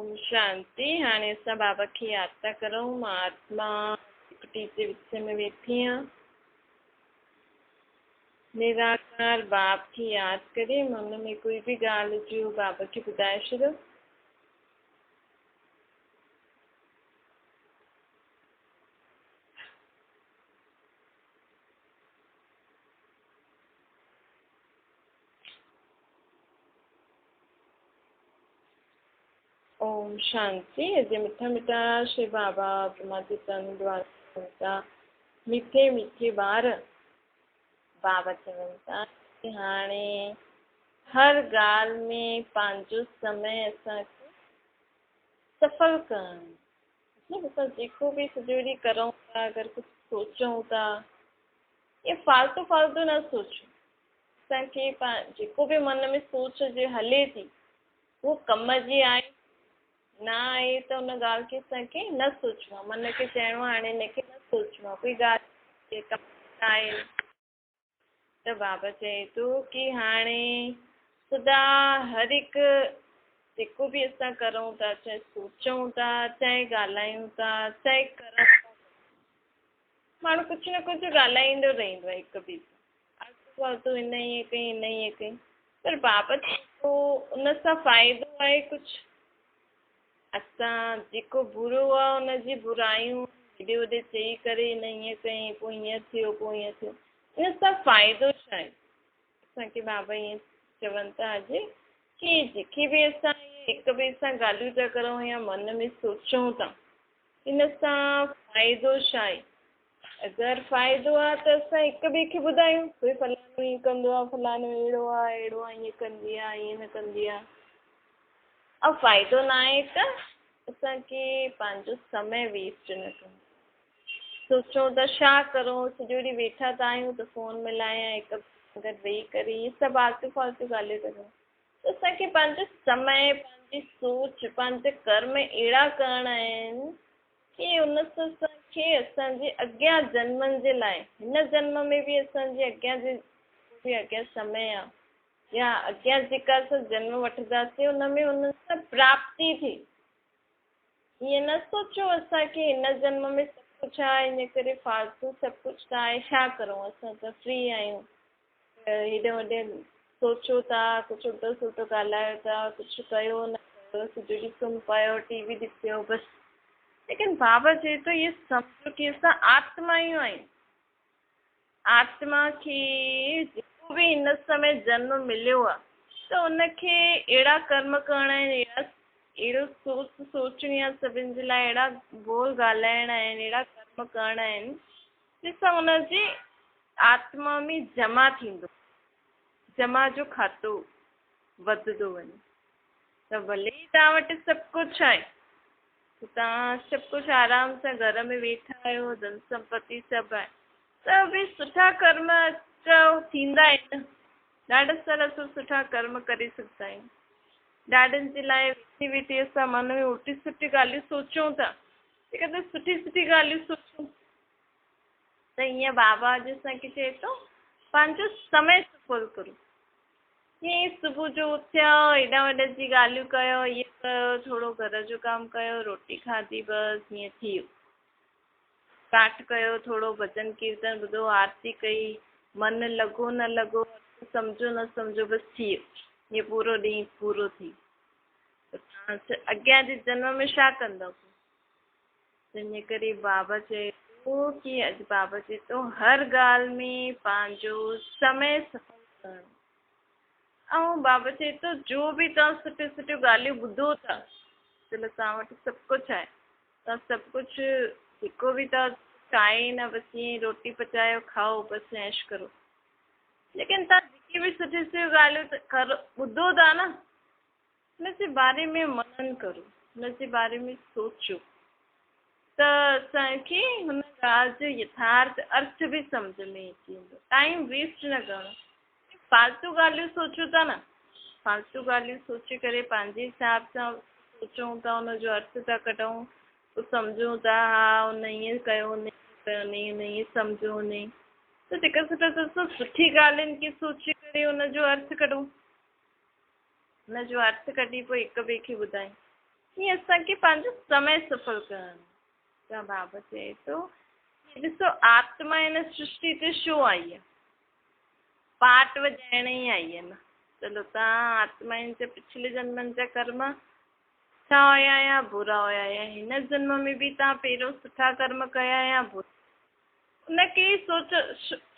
ओम शांति। हाणे असां बाबा खे याद था करूं। मां आत्मा हिकड़ी जे विच में वेठी आहियां। निराकार बाप खे याद करे मन में कोई भी ॻाल्हि जो बाबा खे ॿुधाए छॾियो। ओम शांति। अॼु मिठा मिठा श्री बाबा ब्रह्मा जी तन द्वारा मीठे मीठे ॿार बाबा चवनि था कि हाणे हर ॻाल्हि में पंहिंजो समय असांखे सफल करणु। मतलब असां जेको बि सॼो ॾींहुं करूं था, अगरि कुझु सोचूं था, ये फालतू फालतू न सोचूं। असांखे जेको बि मन में सोच जे हले थी उहो कम जी आहे न आहे त उन ॻाल्हि खे असांखे न सोचिणो आहे। मन खे चइणो आहे हाणे हिनखे न सोचिणो आहे, कोई ॻाल्हि कम आहे। त बाबा चए थो कि हाणे सदा हर हिकु जेको बि असां करूं था, चाहे सोचूं था, चाहे ॻाल्हायूं था, चाहे करूं था, माण्हू कुझु न कुझु ॻाल्हाईंदो रहंदो आहे हिक ॿिए सां। आलतू फालतू हिन ईअं कई, हिन ईअं कई, पर बाबा चए थो उन सां फ़ाइदो आहे कुझु। असां जेको बुरो आहे उनजी बुराइयूं हेॾे होॾे चई करे हिन ईअं कई, पोइ हीअं थियो, पोइ हीअं थियो, इन सां फ़ाइदो छा आहे? असांखे बाबा ईअं चवनि था अॼु कि जेके बि असां हिक ॿिए सां ॻाल्हियूं था करूं या मन में सोचूं था, इन सां फ़ाइदो छा आहे? अगरि फ़ाइदो आहे त असां हिक ॿिए खे ॿुधायूं, कोई फलाणो हीअं कंदो आहे, फलाणो अहिड़ो आहे, अहिड़ो आहे, हीअं कंदी आहे, हीअं न कंदी आहे। ऐं फ़ाइदो न आहे त असांखे पंहिंजो समय वेस्ट न करिणो। सोचूं त छा करूं, सॼो ॾींहुं वेठा त आहियूं त फ़ोन मिलायां, हिक ॿिए गॾु वेही करे इहे सभु आलतू फालतू ॻाल्हियूं था करूं। त असांखे पंहिंजो समय, पंहिंजी सोच, पंहिंजा कर्म अहिड़ा करणा आहिनि कि उन सां असांखे असांजे अॻियां जन्मनि जे लाइ, हिन जन्म में बि असांजे अॻियां समय आहे या अॻियां जेका असां जन्म वठंदासीं उन में उन सां प्राप्ति थिए। ईअं न सोचो असांखे हिन जन्म में सभु कुझु आहे, इन करे फालतू सभु कुझु आहे, छा करूं, असां त फ्री आहियूं। हेॾे होॾे सोचो था, कुझु उल्टो सुल्टो ॻाल्हायो था, कुझु कयो न कयो, सॼो ॾींहुं सुम्ही पियो, टीवी ॾिसियो बसि। लेकिन बाबा चए थो इहे सम्झो कि असां आत्मायूं आहियूं। आत्मा खे जेको बि हिन समय जन्म मिलियो आहे त उनखे अहिड़ा कर्म करणा आहिनि, अहिड़ो सोचणी आहे सभिनि जे लाइ, अहिड़ा बोल ॻाल्हाइणा आहिनि, अहिड़ा कर्म करणा आहिनि जंहिंसां हुनजी आत्मा में जमा थींदो, जमा जो खातो वधंदो वञे। त भले ई तव्हां वटि सभु कुझु आहे, तव्हां सभु कुझु आराम सां घर में वेठा आहियो, धन संपत्ति सभु आहे, त बि सुठा कर्म त थींदा आहिनि। ॾाढा सारा असां सुठा कर्म करे सघंदा आहियूं। ॾाढनि जे लाइ वेठी वेठी असां मन में उल्टी सुठी ॻाल्हियूं सोचूं था, जेकॾहिं सुठी सुठी ॻाल्हियूं सोचूं त हीअं बाबा अॼु असांखे चए थो पंहिंजो समय सफल करो। हीअं सुबुह जो उथिया, हेॾा वॾा जी ॻाल्हियूं कयो, इहे कयो, थोरो घर जो कमु कयो, रोटी खाधी, बसि हीअं थी वियो। पाठ कयो, थोरो भॼन कीर्तन ॿुधो, आरती कई, मन लॻो न लॻो, सम्झो न सम्झो, बसि थी वियो। हीअं पूरो ॾींहुं पूरो थी वियो। त तव्हां अॻियां जे जन्म में छा कंदव? इन करे बाबा चए थो कि अॼु बाबा चए थो हर ॻाल्हि में पंहिंजो समय सफल करणु। ऐं बाबा चए थो जो बि तव्हां सुठियूं सुठियूं ॻाल्हियूं ॿुधो था, चलो तव्हां वटि सभु कुझु आहे, तव्हां सभु कुझु जेको बि तव्हां आहे न, बसि ईअं रोटी पचायो, खाओ, बसि ऐश करो। लेकिन तव्हां जेके बि सुठियूं सुठियूं ॻाल्हियूं करो, ॿुधो था न, हुनजे बारे में मनन करो, हुनजे बारे में सोचो, त असांखे हुन ॻाल्हि जो यथार्थ अर्थ बि सम्झ में अची वेंदो। टाइम वेस्ट न करणो। फालतू ॻाल्हियूं सोचूं था न, फालतू ॻाल्हियूं सोचे करे पंहिंजे हिसाब सां सोचूं था, हुनजो अर्थ था कढूं, पोइ सम्झूं था हा हुन ईअं कयो, हुन ईअं सम्झो, हुन त जेका सुठी ॻाल्हियुनि खे सोचे करे हुनजो अर्थ कढूं, हुनजो अर्थ कढी पोइ हिक ॿिए खे ॿुधायूं। ईअं असांखे पंहिंजो समय सफ़ल करणो। त बाबा चए थो ॾिसो आत्मा हिन सृष्टि ते छो आई आहे? पाठ वॼाइण ई आई आहे न। चलो तव्हां आत्मा आहिनि त पिछले जन्मनि जा कर्म सुठा हुया या बुरा हुया, या हिन जन्म में बि तव्हां पहिरियों सुठा कर्म कया या बुरा, उनखे ई सोच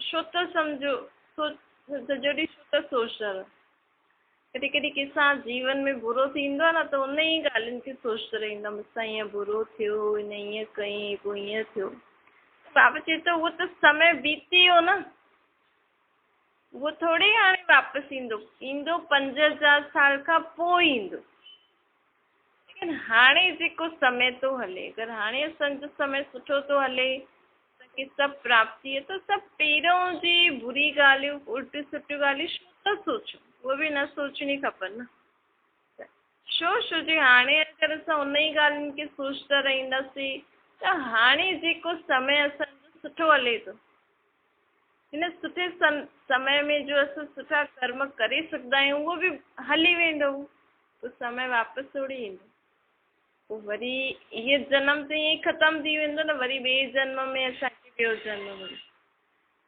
छो था सम्झो, सॼो ॾींहुं छो था सोचंदा रहो? कॾहिं कॾहिं कंहिंसां जीवन में बुरो थींदो आहे न त उन ई ॻाल्हियुनि खे सोचंदा रहंदा, मूंसां ईअं बुरो थियो, हिन ईअं कई, पोइ ईअं थियो। बाबा चए थो उहो त समय बीती वियो न, उहो थोरी हाणे वापसि ईंदो, ईंदो 5000 साल खां पोइ ईंदो। लेकिन हाणे जेको समय थो हले, अगरि हाणे असांजो समय सुठो थो हले, असांखे सभु प्राप्ति आहे, त सभु पहिरों जी बुरी ॻाल्हियूं, उल्टियूं सुठियूं ॻाल्हियूं छो था सोचूं? उहे बि न सोचणी खपनि न। छो जे हाणे अगरि असां उन ई ॻाल्हियुनि खे सोचंदा रहंदासीं त हाणे जेको समय असांजो सुठो हले थो, हिन सुठे समय में जो असां सुठा कर्म करे सघंदा आहियूं उहो बि हली वेंदो, पोइ समय वापसि थोरी ईंदो। पोइ वरी इहे जनम त ईअं ई ख़तमु थी वेंदो न, वरी ॿिए जन्म में असांखे ॿियो जन्म मिलंदो।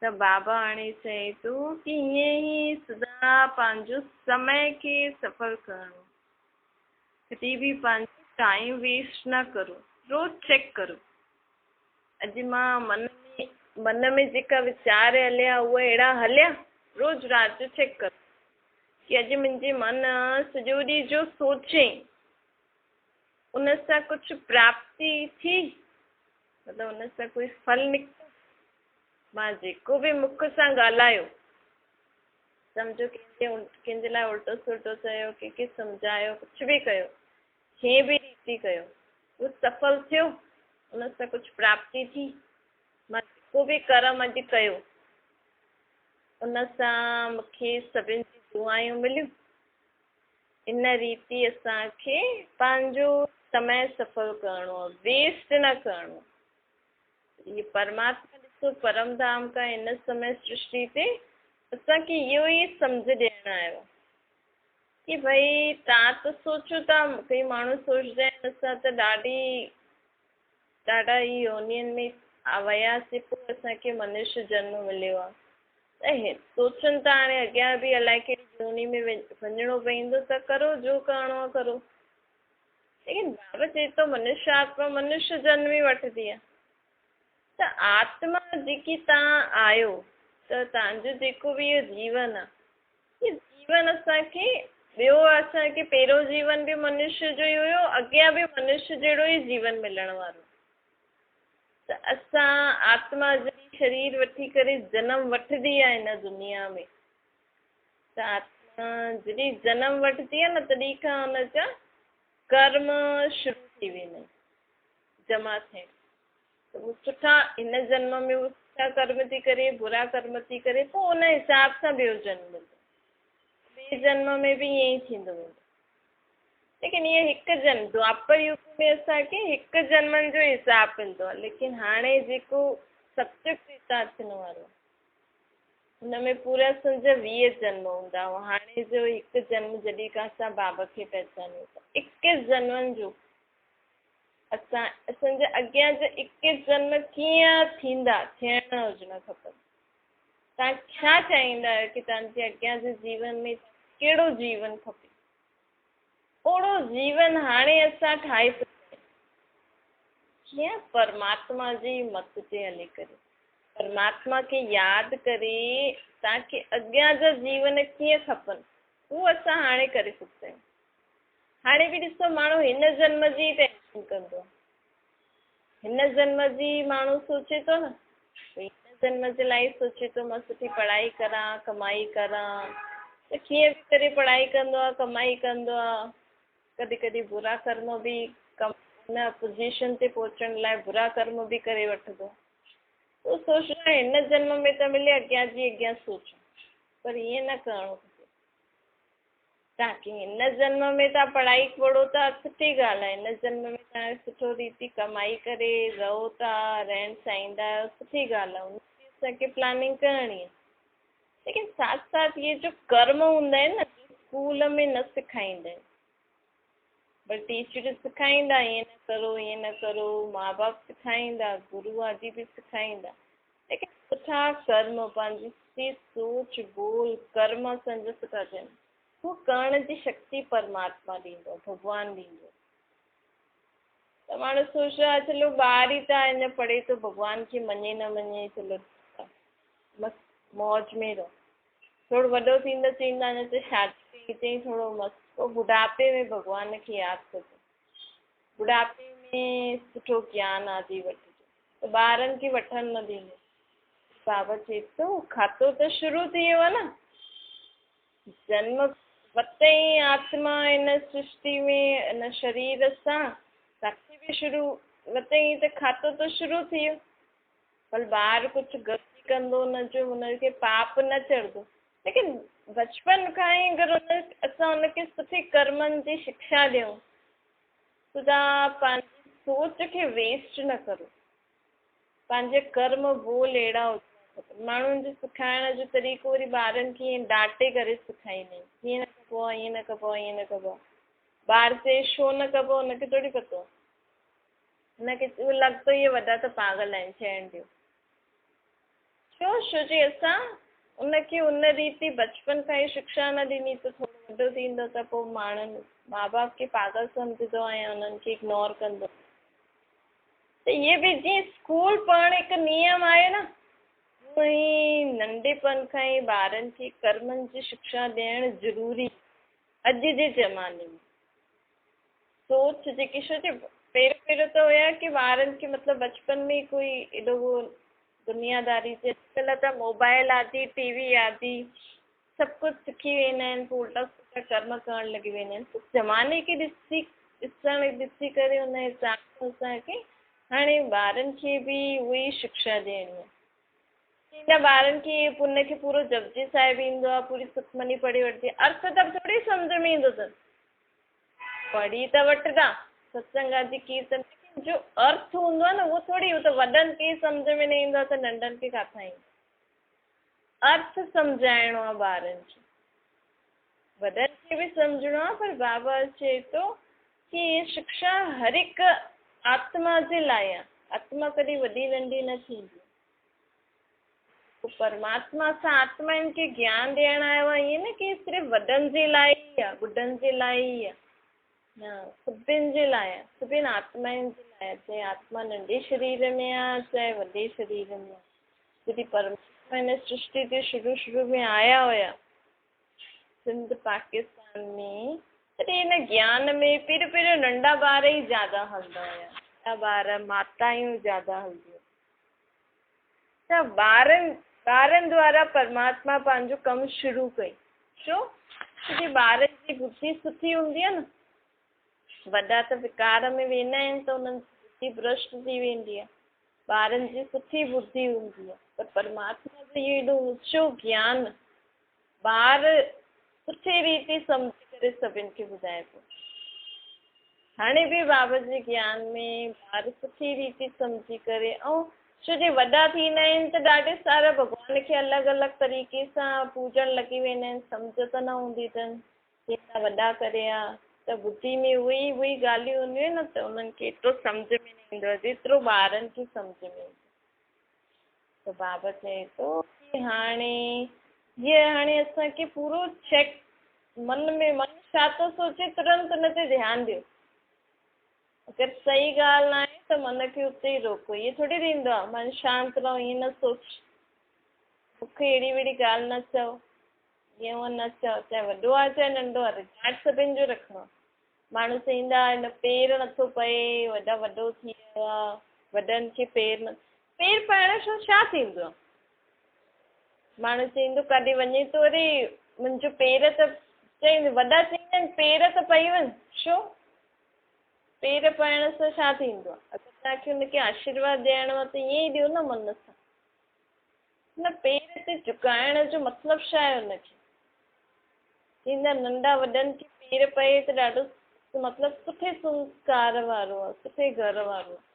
त बाबा हाणे चए थो कि हीअं ई सदा पंहिंजो समय खे सफ़ल करणो, कॾहिं बि पंहिंजो टाइम वेस्ट न करो, रोज़ चेक करो। अॼु मां मन में जेका वीचार हलिया उहे अहिड़ा हलिया, रोज़ राति जो चेक करो कि अॼु मुंहिंजे मन सॼो ॾींहं जो सोचे उन सां कुझु प्राप्ति थी, मतिलबु उन सां कोई फल निकितो। मां जेको बि मुख सां ॻाल्हायो, सम्झो कंहिंजे लाइ उल्टो सुल्टो चयो, कंहिंखे सम्झायो, कुझु बि कयो, कंहिं बि रीति कयो, उहो सफल थियो, उन सां कुझु प्राप्ति थी। मां जेको बि कर्म अॼु कयो उन सां मूंखे सभिनि जी दुआयूं मिलियूं। इन रीति असांखे पंहिंजो समय सफ़ल करणो आहे, वेस्ट न करणो आहे। ये परमात्मा ॾिसो परम धाम का हिन समय सृष्टि ते असांखे इहो ई सम्झ ॾियणु आयो आहे कि भई तव्हां त सोचो था, कई माण्हू सोचंदा आहिनि असां त ॾाढा ई योनियुनि में वियासीं, पोइ असांखे मनुष्य जन्म मिलियो आहे। त सोचनि था हाणे अॻियां बि अलाए कहिड़ी योनि में वञिणो पवंदो, त करो जो करिणो आहे करो। लेकिन बाबा चए थो मनुष्य आत्मा मनुष्य जन्म ई वठंदी आहे। त आत्मा जेकी तव्हां आहियो, त तव्हांजो जेको बि इहो जीवन आहे, इहो जीवन असांखे ॿियो असांखे पहिरियों जीवन बि मनुष्य जो ई हुयो, अॻियां बि मनुष्य जहिड़ो ई जीवन मिलण वारो। त असां आत्मा जॾहिं शरीर वठी करे जनम वठंदी आहे हिन दुनिया में, त आत्मा जॾहिं जनम वठंदी आहे न, तॾहिं खां हुन जा कर्म शुरू थी वेंदा आहिनि जमा थियण। त उहो सुठा हिन जन्म में उहो सुठा कर्म थी करे, बुरा कर्म थी करे, पोइ उन हिसाब सां ॿियो जन्म मिलंदो। ॿिए जन्म में बि ईअं ई थींदो वेंदो। लेकिन इहे हिकु जन्म, द्वापर युग में असांखे हिकु जन्मनि जो हिसाबु मिलंदो आहे। लेकिन हाणे जेको सत्युग त्रेता अचण वारो, हुन में पूरा सम्झ 20 जन्म हूंदा। ऐं हाणे जो हिकु जन्म जॾहिं खां असां बाबा खे पहचानियो था, 21 जन्मनि जो असांजा अॻियां जा 21 जन्म कीअं थींदा, थियण हुजणु खपनि। तव्हां छा चाहींदा आहियो कि तव्हांजे अॻियां जे जीवन में कहिड़ो जीवन खपे? ओड़ो जीवन हाणे असां ठाहे सघंदा आहियूं। कीअं? परमात्मा जी मत ते हली करे, परमात्मा खे यादि करे तव्हांखे अॻियां जा जीवन कीअं खपनि, उहो असां हाणे करे सघंदा आहियूं। हाणे बि ॾिसो माण्हू हिन जन्म जी टेंशन कंदो आहे, हिन जन्म जी माण्हू सोचे थो न, हिन जन्म जे लाइ सोचे थो मां सुठी पढ़ाई करां, कमाई करां। त कीअं बि करे पढ़ाई कंदो आहे, कमाई कंदो आहे, कॾहिं कॾहिं बुरा कर्म बि हुन पोजीशन ते पहुचण लाइ बुरा कर्म बि करे वठंदो। उहो सोचंदो आहे हिन जन्म में त मिले, अॻियां जी अॻियां सोचूं, पर ईअं न करिणो खपे। तव्हांखे हिन जन्म में तव्हां पढ़ाई पढ़ो था, सुठी ॻाल्हि आहे। हिन जन्म में तव्हां सुठो रीति कमाई करे रहो था, रहण चाहींदा आहियो, सुठी ॻाल्हि आहे, हुनजी असांखे प्लानिंग करणी आहे। लेकिन साथ साथ इहे जो कर्म हूंदा आहिनि न, स्कूल में न सेखारींदा आहिनि। पर टीचर सिखाईंदा ईअं न करो, ईअं न करो, माँ बाप सिखाईंदा, गुरु आदि बि सिखाईंदा, लेकिन सुठा कर्म पंहिंजी सोच बोल कर्म संजत था थियनि, हू करण जी शक्ति परमात्मा ॾींदो, भॻवानु ॾींदो। त माण्हू सोचंदो आहे चलो ॿार ई त अञा पढ़े थो, भॻवान खे मञे न मञे, चलो मस्तु मौज में रहो। थोरो वॾो थींदो चईंदा अञा त शादी कई अथई, थोरो मस्तु, पोइ बुढ़ापे में भॻवान खे यादि कजो, बुढ़ापे में सुठो ज्ञान आदि वठिजो। त ॿारनि खे वठणु न ॾींदो। बाबा चए थो खातो त शुरू थी वियो आहे न, जन्म वते ई आत्मा इन सृष्टि में इन शरीर सां साक्षी बि शुरू वते ई त खातो त शुरू थी वियो। पर ॿार कुझु ग़लती कंदो न जो हुनखे पाप न चढ़ंदो, लेकिन बचपन खां ई अगरि असां हुनखे सुठे कर्मनि जी शिक्षा ॾियूं त तव्हां पंहिंजी सोच खे वेस्ट न करो, पंहिंजे कर्म बोल अहिड़ा हुजनि। माण्हुनि जो सिखाइण जो तरीक़ो वरी ॿारनि खे ईअं डांटे करे सेखारींदा आहिनि, हीअं न कबो आहे, ईअं न कबो आहे, ईअं न कबो आहे। ॿार चए छो न कबो, हुनखे थोरी पतो आहे, हुनखे लॻंदो इहे वॾा त पागल आहिनि चइण ॾियो। छो जे असां उनखे उन रीति बचपन खां ई शिक्षा न ॾिनी, त थोरो वॾो थींदो त पोइ माण्हुनि माँ बाप खे पागल सम्झंदो ऐं उन्हनि खे इग्नोर कंदो। त इहे बि जीअं स्कूल पढ़णु हिकु नियम आहे न, हूअं ई नंढेपन खां ई ॿारनि खे कर्मनि जी शिक्षा ॾियणु ज़रूरी अॼु जे ज़माने में। सोच जेकी छो जे पहिरियों त हुया कि ॿारनि खे मतिलबु बचपन में कोई एॾो दुनियादारी जे, अॼुकल्ह त मोबाइल आदि टीवी आदि सभु कुझु सिखी वेंदा आहिनि, पोइ उल्टा सुठा कर्म करणु लॻी वेंदा आहिनि। ज़माने खे ॾिसी करे हुन हिसाब सां असांखे हाणे ॿारनि खे बि उहा ई शिक्षा ॾियणी आहे। हिन ॿारनि खे हुनखे पूरो जपजी साहिब ईंदो आहे, पूरी सुखमनी पढ़ी वठंदी, अर्थ त थोरी सम्झ में ईंदो अथनि, पढ़ी त वठंदा सत्संग आदि कीर्तन, जो अर्थ हूंदो आहे न उहो थोरी, उहो त वॾनि खे सम्झ में न ईंदो आहे त नंढनि खे किथां ईंदो। अर्थ सम्झाइणो आहे ॿारनि खे, वॾनि खे बि सम्झणो आहे, पर बाबा चए थो कि हीअ शिक्षा हर हिकु आत्मा जे लाइ आहे, आत्मा कॾहिं वॾी नंढी न थींदी। परमात्मा सां आत्माउनि खे ज्ञान ॾियणु आयो आहे, ईअं न कि सिर्फ़ु वॾनि जे लाइ ई आहे, ॿुढनि जे लाइ ई आहे, न, सभिनि जे लाइ आहे, सभिनि आत्माउनि जे लाइ आहे, चाहे आत्मा नंढे शरीर में आहे चाहे वॾे शरीर में आहे। जॾहिं परमात्मा हिन सृष्टि ते शुरू में आया हुया सिंध पाकिस्तान में, तॾहिं हिन ज्ञान में पहिरियों नंढा ॿार ई ज्यादा हलंदा हुया, नंढा ॿार माताऊं ज्यादा हलंदियूं। त ॿारनि द्वारा परमात्मा पंहिंजो कमु शुरू कई, छो कि ॿारनि जी बुद्धि सुठी हूंदी आहे न, वॾा त विकार में वेंदा आहिनि त उन्हनि जी बुद्धि भ्रष्ट थी वेंदी आहे, ॿारनि जी सुठी बुद्धि हूंदी आहे। त परमात्मा जो इहो एॾो ऊचो ज्ञान ॿार सुठी रीति सम्झी करे सभिनि खे ॿुधाए थो। हाणे बि बाबा जे ज्ञान में ॿार सुठी रीति सम्झी करे, ऐं छो जे वॾा थींदा आहिनि त ॾाढे सारा भॻवान खे अलॻि अलॻि तरीक़े सां पूॼण लॻी वेंदा आहिनि, सम्झ त न हूंदी अथनि, जीअं वॾा करे आहे त बुद्धि में उहे ॻाल्हियूं हूंदियूं आहिनि न, त उन्हनि खे एतिरो सम्झ में न ईंदो आहे जेतिरो ॿारनि खे सम्झ में ईंदो। त बाबा चए थो कि हाणे असांखे पूरो चेक, मन छा थो सोचे तुरंत हुन ते ध्यानु ॾियो। अगरि सही ॻाल्हि न आहे त मन खे उते ई रोको, इहे थोरी थींदो आहे मन शांति रहो, ईअं न सोच, मूंखे अहिड़ी वहिड़ी ॻाल्हि न चओ, ईअं हूअं न चओ, चाहे वॾो आहे चाहे नंढो आहे, रिगार्ड सभिनि जो रखिणो आहे। माण्हू चईंदा हिन पेर नथो पए, वॾो थी वियो आहे, वॾनि खे पेर पाइण सां छा थींदो आहे? माण्हू चईंदो काॾे वञे थो, अरे मुंहिंजो पेर त वॾा चईंदा आहिनि पेर त पई वञ, छो? पेर पाइण सां छा थींदो आहे? अगरि तव्हांखे हुनखे आशीर्वाद ॾियणो आहे त ईअं ई ॾियो न मन सां, न पेर ते झुकाइण जो मतिलबु छा आहे हुनखे? चईंदा नंढा वॾनि खे पेर पए त ॾाढो मतिलबु सुठे संस्कार वारो आहे, सुठे घर वारो आहे।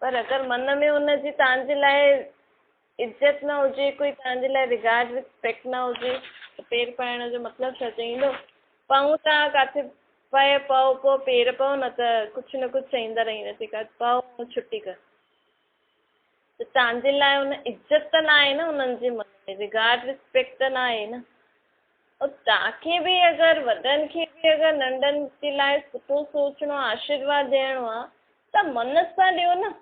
पर अगरि मन में हुनजी तव्हांजे लाइ इज़त न हुजे, कोई तव्हांजे लाइ रिगार्ड रिस्पेक्ट न हुजे, त पेर पाइण जो मतिलबु छा? चईंदो पाऊं था किथे पए पओ पेर पओ न त कुझु न कुझु चईंदा रहंदा तंहिंखां पओ छुटी कर। त तव्हांजे लाइ हुन इज़त त न आहे न उन्हनि जे मन में, रिगार्ड रिस्पेक्ट त न आहे न। और तव्हांखे बि अगरि वॾनि खे बि अगरि नंढनि जे लाइ सुठो सोचणो आहे, आशीर्वाद ॾियणो आहे, त मन सां ॾियो न।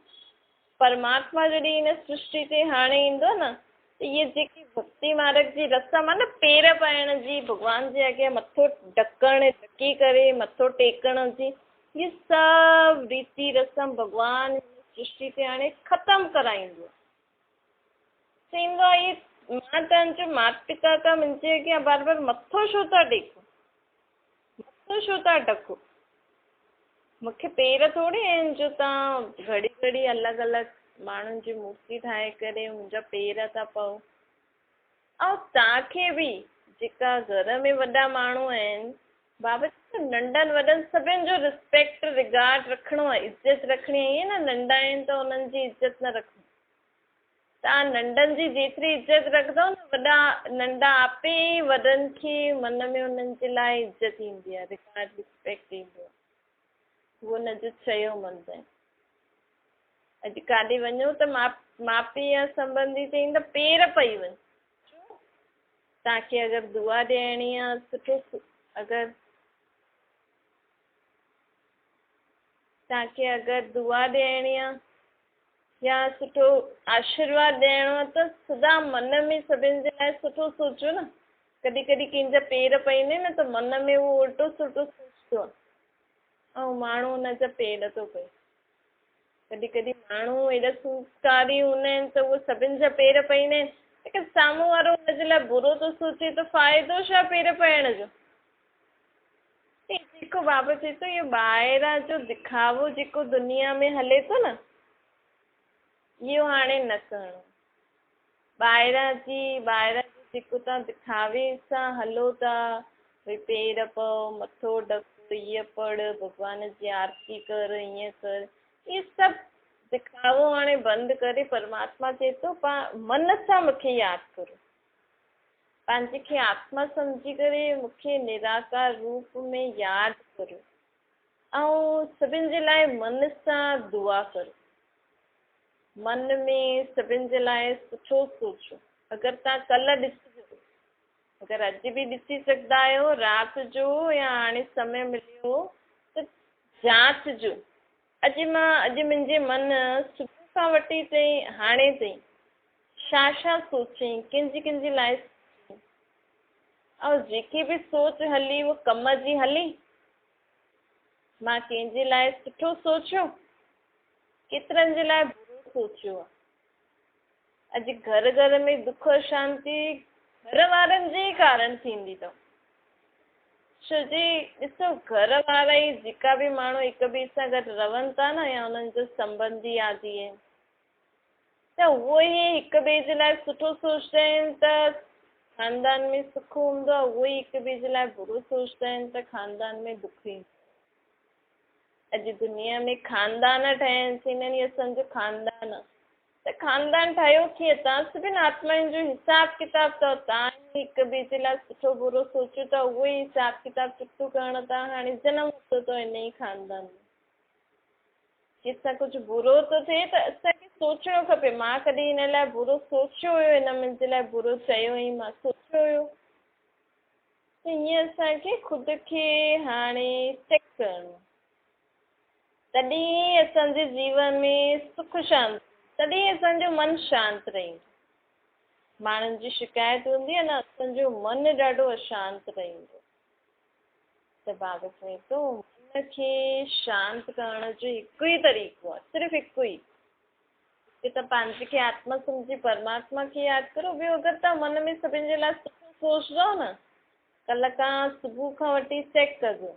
परमात्मा जॾहिं हिन सृष्टि ते हाणे ईंदो न, त इहे जेकी भक्ति मार्ग जी रस्म आहे न, पेर पाइण जी, भॻवान जे अॻियां मथो ढकी करे मथो टेकण जी, इहे सभु रीति रस्म भॻवान सृष्टि ते हाणे ख़तमु कराईंदो। चईंदो आहे मां तव्हांजो माता पिता त मुंहिंजे अॻियां बार बार मथो छो था टेको, मथो छो था ढको। मूंखे पेर थोरी आहिनि जो तव्हां घड़ी घड़ी अलॻि अलॻि माण्हुनि जी मूर्ति ठाहे करे मुंहिंजा पेर था पओ। ऐं तव्हांखे बि जेका घर में वॾा माण्हू आहिनि, बाबा नंढनि वॾनि सभिनि जो रिस्पेक्ट रिगार्ड रखिणो आहे, इज़त रखणी आहे। ईअं न नंढा आहिनि त उन्हनि जी इज़त न रखो। तव्हां नंढनि जी जेतिरी इज़त रखंदव न, वॾा नंढा आपे ई वॾनि खे मन में उन्हनि जे लाइ इज़त ईंदी आहे, रिगार्ड रिस्पेक्ट ईंदो आहे। उहो हुनजो चयो मञंदा आहिनि। अॼु काॾे वञो त माउ पीउ या संबंधी चईं त पेर पई वञ। तव्हांखे अगरि दुआ ॾियणी आहे, सुठो अगरि तव्हांखे अगरि दुआ ॾियणी आहे या सुठो आशीर्वाद ॾियणो आहे त सदा मन में सभिनि जे लाइ सुठो सोचो न। कॾहिं कॾहिं कंहिंजा पेर पईंदा आहिनि न त मन में उहो उल्टो सुल्टो सोचंदो आहे ऐं माण्हू हुनजा पेर थो पए। कॾहिं कॾहिं माण्हू एॾा संस्कारी हूंदा आहिनि त उहे सभिनि जा पेर पईंदा आहिनि, लेकिन साम्हूं वारो हुनजे लाइ बुरो थो सोचे त फ़ाइदो छा पेर पइण जो। जेको बाबा चए थो इहो ॿाहिरां जो दिखावो जेको दुनिया में हले थो न, इहो हाणे न करिणो। ॿाहिरां जो जेको तव्हां दिखावे सां हलो था, भई पेर पओ, मथो ढक, हीअ पढ़, भॻवान जी आरती कर, ईअं कर, इहे सभु दिखावो हाणे बंदि करे परमात्मा चए थो मन सां मूंखे यादि करो। पंहिंजे खे आत्मा सम्झी करे मूंखे निराकार रूप में यादि करो ऐं सभिनि जे लाइ मन सां दुआ करो। मन में सभिनि जे लाइ सुठो सोचो। अगरि तव्हां कल्ह ॾिसिजो, अगरि अॼु बि ॾिसी सघंदा आहियो राति जो या हाणे समय मिलियो त जांचजो, अॼु मुंहिंजे मन सुबुह खां वठी ताईं हाणे ताईं छा छा सोचई, कंहिंजी लाइ सोचई, ऐं जेकी बि सोच हली उहा कम जी हली। मां कंहिंजे लाइ सुठो सोचियो, केतिरनि जे लाइ बुरो सोचियो आहे। अॼु घर घर में दुख अशांति घर वारनि जे कारण थींदी अथव। छो जी ॾिसो, घर वारा ई जेका बि माण्हू हिक ॿिए सां गॾु रहनि था न, या उन्हनि जो संबंधी आदि आहिनि, त उहो ई हिक ॿिए जे लाइ सुठो सोचंदा आहिनि त ख़ानदान में सुख हूंदो आहे। उहो ई हिक ॿिए जे लाइ बुरो सोचंदा आहिनि त ख़ानदान में दुख ईंदो। अॼु दुनिया में ख़ानदान ठहिया आहिनि, चवंदा आहिनि इहो असांजो ख़ानदान आहे। त ख़ानदान ठाहियो कीअं? तव्हां सभिनि आत्माउनि जो हिसाब किताब अथव। तव्हां हिक ॿिए जे लाइ सुठो बुरो सोचियो था, उहो ई हिसाब किताब चुकतो करणु तव्हां हाणे जनमु वरितो अथव इन ई ख़ानदान में। कंहिंसां कुझु बुरो थो थिए त असांखे सोचणो खपे, मां कॾहिं हिन लाइ बुरो सोचियो हुयो, हिन मुंहिंजे लाइ बुरो चयो हुई, मां सोचियो हुयो। त हीअं असांखे ख़ुदि खे हाणे चेक करणो, तॾहिं असांजे जीवन में सुख शांति, तॾहिं असांजो मन शांति रहंदो। माण्हुनि जी शिकायत हूंदी आहे न, असांजो मन ॾाढो अशांत रहंदो। त बाबा चए थो मन खे शांति करण जो हिकु ई तरीक़ो आहे, सिर्फ़ु हिकु ई, कि तव्हां पंहिंजे खे आत्मा सम्झी परमात्मा खे यादि करो। ॿियो अगरि तव्हां मन में सभिनि जे लाइ सुठो सोचंदव न, कल्ह खां सुबुह खां वठी चेक कजो,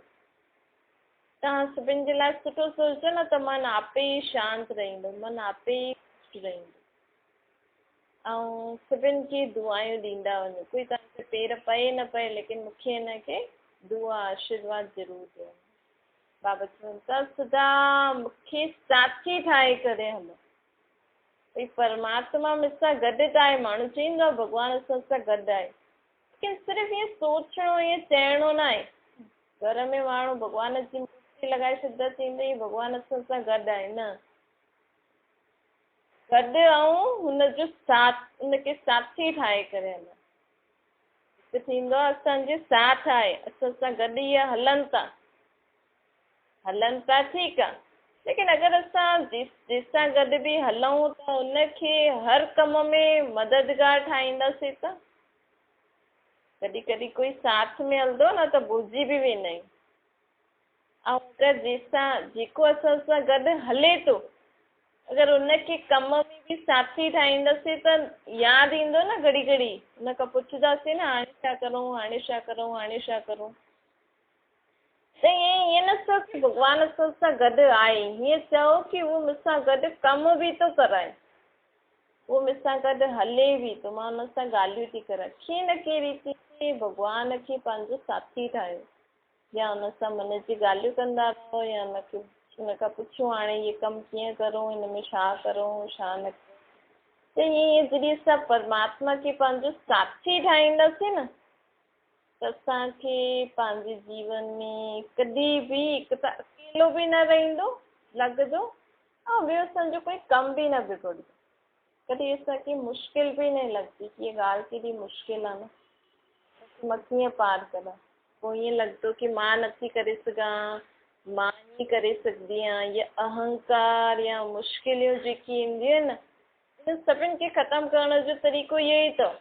तव्हां सभिनि जे लाइ सुठो सोचो न त मन आपे ई शांति रहंदो, मन आपे ई ख़ुशि रहंदो ऐं सभिनि खे दुआयूं ॾींदा वञो। कोई तव्हांखे पेर पए न पए, लेकिन मूंखे हिन खे दुआ आशीर्वाद ज़रूरु ॾियो। बाबा चवनि था सदा मूंखे साथी ठाहे करे हलो। भई परमात्मा मूंसां गॾु त आहे, माण्हू चईंदो आहे भॻवानु असां सां गॾु आहे, लेकिन सिर्फ़ु ईअं सोचणो, ईअं चइणो न आहे। घर में माण्हू भॻवान जी मूर्ति लॻाए छॾंदा चईंदा ही भॻवान असां सां गॾु आहे न। गॾु ऐं हुनजो साथ, हुनखे साथी ठाहे करे हलणु। हिकु थींदो आहे असांजे साथ आहे, असां सां गॾु इहे हलनि था ठीकु आहे, लेकिन अगरि असां जंहिंसां गॾु बि हलूं त हुनखे हर कम में मददगार ठाहींदासीं त कॾहिं कॾहिं कोई साथ में हलंदो न त भुलिजी बि वेंदा आहियूं। ऐं अगरि जेको असां सां गॾु हले थो, अगरि हुनखे कम में बि साथी ठाहींदासीं त यादि ईंदो न घड़ी घड़ी, हुन खां पुछंदासीं न हाणे छा करूं, हाणे छा करूं, हाणे छा करूं। त ईअं न सोच की भॻवानु असां सां गॾु आहे, हीअं चओ की उहो मूंसां गॾु कमु बि थो कराए, उहो मूंसां गॾु हले बि थो, मां हुन सां ॻाल्हियूं थी करां। कंहिं न कंहिं रीति ते भॻवान खे पंहिंजो साथी ठाहियो, या हुन सां मन जी ॻाल्हियूं कंदा रहो, या हुन खां पुछो हाणे इहे कमु कीअं करूं, हिन में छा करूं छा न करूं। त ईअं जॾहिं असां परमात्मा खे पंहिंजो साथी ठाहींदासीं न त असांखे पंहिंजे जीवन में कॾहिं बि हिकु त अकेलो बि न रहंदो लॻंदो, ऐं ॿियो असांजो कोई कम बि न बिगड़ंदो। कॾहिं असांखे मुश्किल बि न लॻंदी की इहा ॻाल्हि केॾी मुश्किल आहे न, मां कीअं पार कयां। पोइ ईअं लॻंदो की मां नथी करे सघां, मां नहीं करे सघंदी आहियां। ये अहंकार या मुश्किलियूं जेकी ईंदियूं आहिनि न, इन सभिनि खे ख़तमु करण जो तरीक़ो इहो ई अथव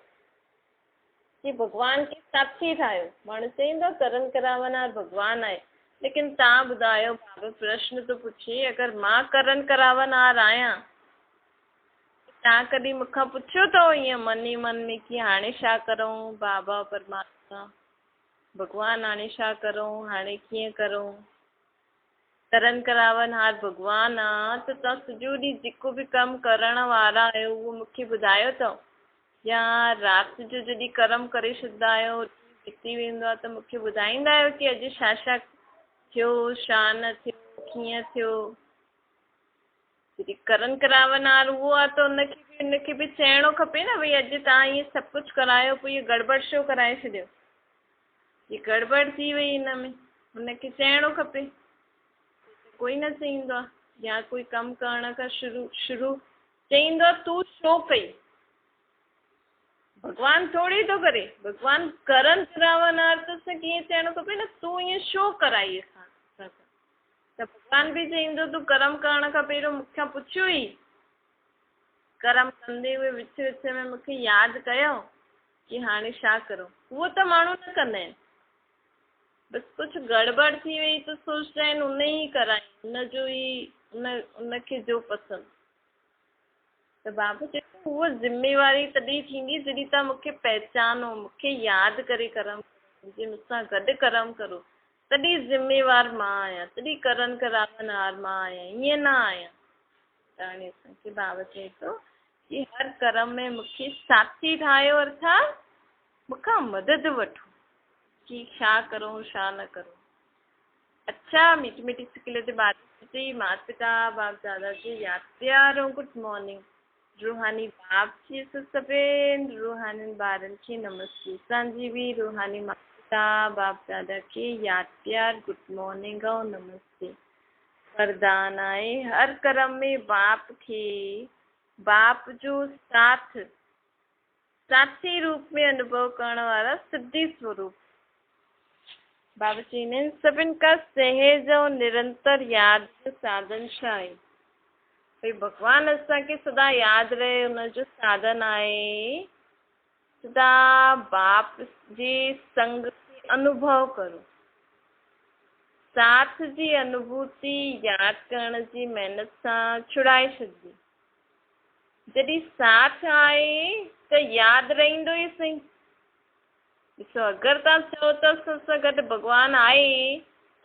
कि भॻवान खे साथी ठाहियो। माण्हू चईंदो करन करावनहार भॻवानु आहे, लेकिन तव्हां ॿुधायो, बाबा प्रश्न थो पुछे, अगरि मां करन करावनहार आहियां, तव्हां कॾहिं मूंखां पुछियो अथव ईअं मन ई मन में कि हाणे छा करूं बाबा परमात्मा भॻवानु, हाणे छा करूं, हाणे कीअं करूं। करन करावनहार भॻवानु आहे त तव्हां सॼो ॾींहुं जेको बि कमु करण वारा आहियो उहो मूंखे ॿुधायो अथव, या राति जो जॾहिं कर्म करे छॾंदा आहियो, बीती वेंदो आहे त मूंखे ॿुधाईंदा आहियो कि अॼु छा छा थियो, छा न थियो, कीअं थियो। जॾहिं करन करावनहार उहो आहे त हुनखे बि चइणो खपे न, भई अॼु तव्हां इहे सभु कुझु करायो, पोइ इहो गड़बड़ छो कराए छॾियो, हीअ गड़बड़ थी वई हिन में, हुनखे चइणो खपे। कोई न चईंदो आहे, या कोई कमु करण खां शुरू चईंदो आहे तूं छो कई, भॻवानु थोरी थो करे, भॻवानु करन करावनहार त असांखे ईअं चइणो खपे न तूं ईअं छो कराई असां। त भॻवानु बि चईंदो तूं कर्म करण खां पहिरियों मूंखां पुछियो ई, कर्म कंदे हुए विच विच में मूंखे यादि कयो कि हाणे छा करूं। उहो त माण्हू न कंदा आहिनि, बसि कुझु गड़बड़ थी वई त सोचंदा आहिनि उन ई कराई, उनजो ई उनखे जो पसंदि। त बाबा चए थो उहा ज़िम्मेवारी तॾहिं थींदी जॾहिं तव्हां मूंखे पहचानो, मूंखे यादि करे कर्म करो, जे मूंसां गॾु कर्म करो, तॾहिं ज़िम्मेवार मां आहियां, तॾहिं करन करावनहार मां आहियां, ईअं न आहियां। त हाणे असांखे बाबा चए थो कि हर कर्म में मूंखे साथी ठाहियो, अर्थात मूंखां मदद वठो कि छा करूं छा न करूं। अच्छा, मीठी मीठी सिकिल जे बारे जी माता पिता बाप दादा जी यादि प्यार ऐं गुड मॉर्निंग। रूहानी बाप जी सभिनि रूहानी ॿारनि खे नमस्ते। असांजी बि रूहानी माता पिता बाप दादा खे यादि प्यार गुड मॉर्निंग ऐं नमस्ते। वरदान आहे हर कर्म में बाप जो साथी रूप में अनुभव करण वारा सिद्धि स्वरूप। बाबा चईंदा आहिनि सभिनि खां सहज ऐं निरंतर यादि जो साधन छा आहे, भई भॻवानु असांखे सदा यादि रहे हुनजो साधन आहे सदा बाप जे संग खे अनुभव करो। साथ जी अनुभूति यादि करण जी महिनत सां छुड़ाए छॾिजे। जॾहिं साथ आहे त यादि रहंदो ई सही। ॾिसो, अगरि तव्हां चओ त असां सां गॾु भॻवानु आहे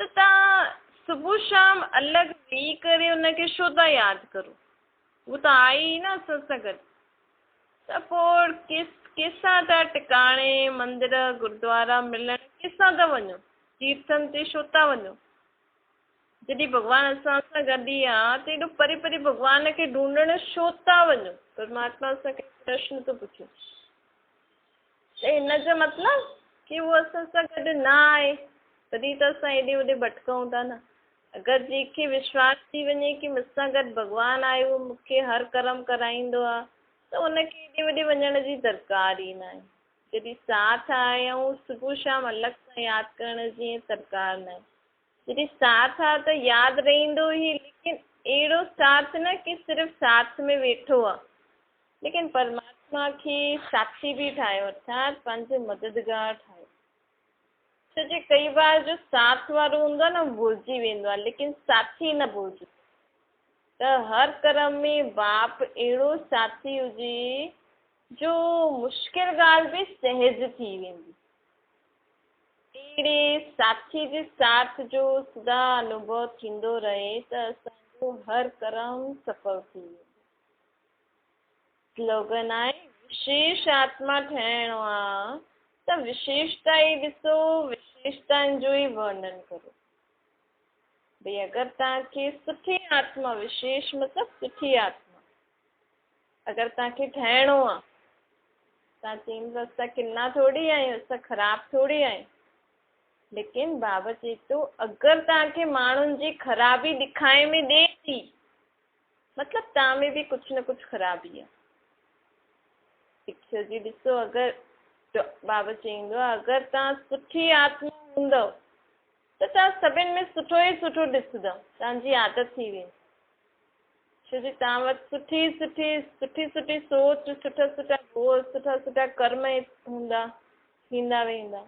त तव्हां सुबुह शाम अलॻि वेही करे हुनखे छो था यादि करो, उहो त आहे ई न असां सां गॾु। त पोइ कंहिंसां था टिकाणे मंदर गुरुद्वारा मिलण कंहिंसां था वञो, तीर्थनि ते छो था वञो। जॾहिं भॻवानु असां सां गॾु ई आहे त एॾो परे परे भॻवान खे ढूंढण छो था वञो। परमात्मा असांखे प्रश्न थो पुछे, त हिन जो मतिलबु कि उहो असां सां गॾु न आहे, त तॾहिं त असां हेॾे होॾे भटकऊं था न। अगरि जंहिंखे विश्वास थी वञे कि मूंसां गॾु भॻवानु आयो मूंखे हर कर्म कराईंदो आहे त उनखे हेॾे होॾे वञण जी दरकार ई न आहे। जॾहिं साथ आहे ऐं सुबुह शाम अलॻि सां यादि करण जी दरकार न आहे। जॾहिं साथ आहे त यादि रहंदो ई, लेकिन अहिड़ो साथ न कि सिर्फ़ु साथ में वेठो आहे, लेकिन परमात्मा खे साथी बि ठाहियो अर्थात पंहिंजो मददगार ठाहियो। छोजे कई बार जो साथ वारो हूंदो आहे न भुलिजी वेंदो आहे, लेकिन साथी न भुलिजे। त हर कर्म में बाप अहिड़ो साथी हुजे जो मुश्किल ॻाल्हि बि सहज थी वेंदी। अहिड़े साथी जे साथ जो सदा अनुभव थींदो रहे त असांजो हर कर्म सफल थी वेंदो। स्लोगन आहे विशेष आत्मा ठहिणो आहे त विशेषता ई ॾिसो, विशेषताउनि जो ई वर्णन करो। भई अगरि तव्हांखे सुठी आत्मा, विशेष मतिलबु सुठी आत्मा अगरि तव्हांखे ठहिणो आहे, तव्हां चईंदव असां किना थोरी आहियूं, असां ख़राबु थोरी आहियूं, लेकिन बाबा चए थो अगरि तव्हांखे माण्हुनि जी ख़राबी ॾेखारे में ॾे थी, मतिलबु तव्हां में बि कुझु न कुझु ख़राबी आहे। जी ॾिसो, अगरि बाबा चईंदो आहे अगरि तव्हां सुठी आत्मा हूंदव त तव्हां सभिनि में सुठो ई सुठो ॾिसंदव, तव्हांजी आदत थी वेंदी। छो जो तव्हां वटि सुठी सुठी सोच, सुठा सुठा गोल, सुठा सुठा कर्म हूंदा, थींदा वेंदा,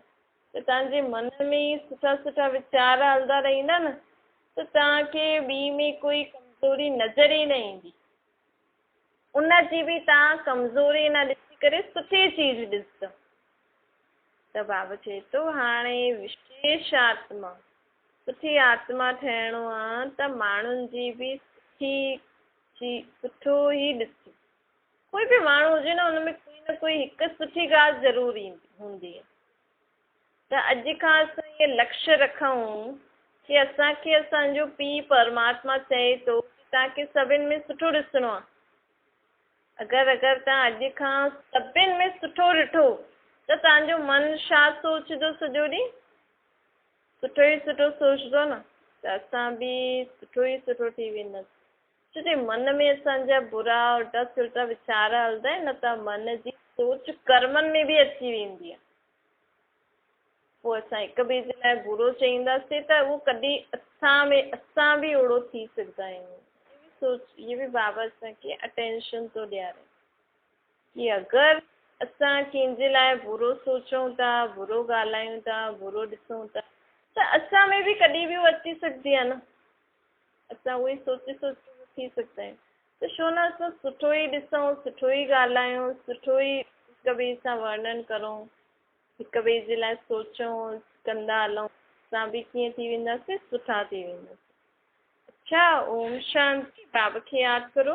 त तव्हांजे मन में ई सुठा सुठा वीचार हलंदा रहंदा न, त तव्हांखे ॿी में कोई कमज़ोरी नज़र ई न ईंदी। उनजी बि तव्हां कमज़ोरी न ॾिसी करे सुठी चीज़ ॾिसंदव। त बाबा चए थो हाणे विशेष आत्मा, सुठी आत्मा ठहिणो आहे त माण्हुनि जी बि सुठो ई ॾिसो। कोई बि माण्हू हुजे न, हुन में कोई न कोई हिकु सुठी ॻाल्हि ज़रूर हूंदी आहे। त अॼु खां असां इहे लक्ष्य रखूं कि असांखे असांजो पीउ परमात्मा चए थो कि तव्हांखे सभिनि में सुठो ॾिसणो आहे। अगरि तव्हां अॼु खां सभिनि में सुठो ॾिठो त तव्हांजो मन छा सोचंदो सॼो ॾींहुं? सुठो ई सुठो सोचंदो न, त असां बि सुठो ई सुठो थी वेंदासीं। छो जे मन में असांजा बुरा उल्टा सुल्टा वीचार हलंदा आहिनि न, त मन जी सोच कर्मनि में बि अची वेंदी आहे। पोइ असां हिक ॿिए जे लाइ बुरो चईंदासीं त उहो कॾहिं असां बि ओड़ो थी सघंदा आहियूं। इहे बि बाबा असांखे अटेंशन थो ॾियारे कि अगरि असां कंहिंजे लाइ बुरो सोचूं था, बुरो ॻाल्हायूं था, बुरो ॾिसूं था, त असां में बि कॾहिं बि उहो अची सघंदी आहे न। असां उहो ई सोचे थी सघंदा आहियूं। त छो न असां सुठो ई ॾिसूं, सुठो ई ॻाल्हायूं, सुठो ई हिक ॿिए सां वर्णन करूं, हिक ॿिए जे लाइ सोचूं, कंदा हलूं, असां बि कीअं थी वेंदासीं? सुठा थी वेंदासीं। अच्छा, ओम शांति। बाबा खे यादि करो।